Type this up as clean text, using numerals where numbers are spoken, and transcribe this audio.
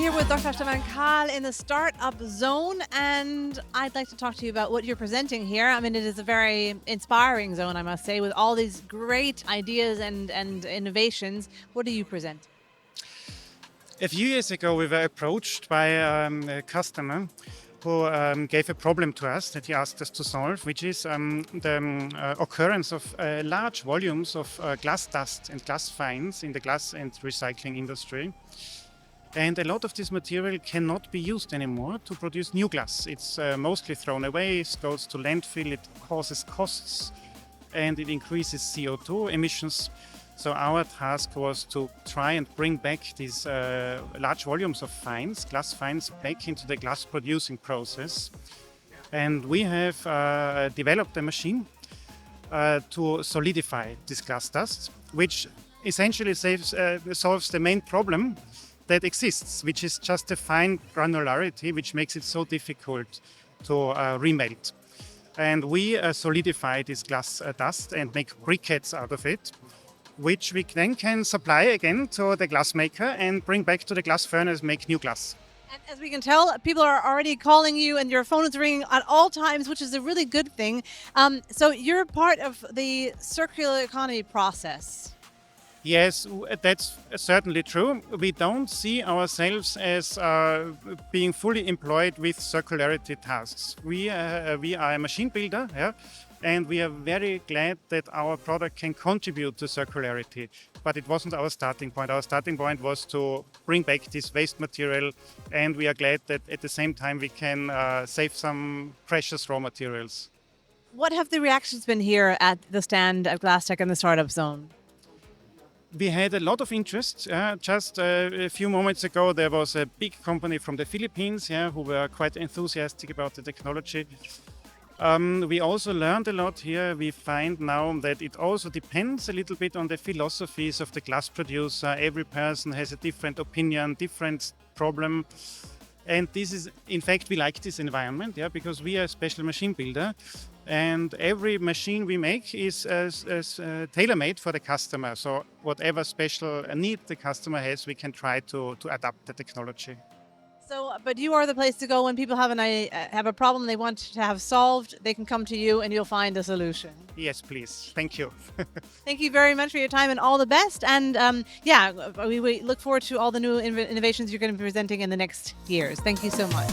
here with Dr. Stefan Kahl in the Startup Zone, and I'd like to talk to you about what you're presenting here. I mean, it is a very inspiring zone, I must say, with all these great ideas and innovations. What do you present? A few years ago, we were approached by a customer who gave a problem to us that he asked us to solve, which is the occurrence of large volumes of glass dust and glass fines in the glass and recycling industry. And a lot of this material cannot be used anymore to produce new glass. It's mostly thrown away, it goes to landfill, it causes costs, and it increases CO2 emissions. So our task was to try and bring back these large volumes of fines, glass fines, back into the glass producing process. And we have developed a machine to solidify this glass dust, which essentially solves the main problem that exists, which is just a fine granularity, which makes it so difficult to remelt. And we solidify this glass dust and make briquettes out of it, which we then can supply again to the glass maker and bring back to the glass furnace, make new glass. And as we can tell, people are already calling you and your phone is ringing at all times, which is a really good thing. So you're part of the circular economy process. Yes, that's certainly true. We don't see ourselves as being fully employed with circularity tasks. We are a machine builder, yeah, and we are very glad that our product can contribute to circularity. But it wasn't our starting point. Our starting point was to bring back this waste material, and we are glad that at the same time we can save some precious raw materials. What have the reactions been here at the stand at glasstec in the Startup Zone? We had a lot of interest. Just a few moments ago, there was a big company from the Philippines who were quite enthusiastic about the technology. We also learned a lot here. We find now that it also depends a little bit on the philosophies of the glass producer. Every person has a different opinion, different problem. And this is, in fact, we like this environment, because we are a special machine builder. And every machine we make is tailor-made for the customer. So whatever special need the customer has, we can try to adapt the technology. So, but you are the place to go when people have a problem they want to have solved. They can come to you and you'll find a solution. Yes, please. Thank you. Thank you very much for your time and all the best. And we look forward to all the new innovations you're going to be presenting in the next years. Thank you so much.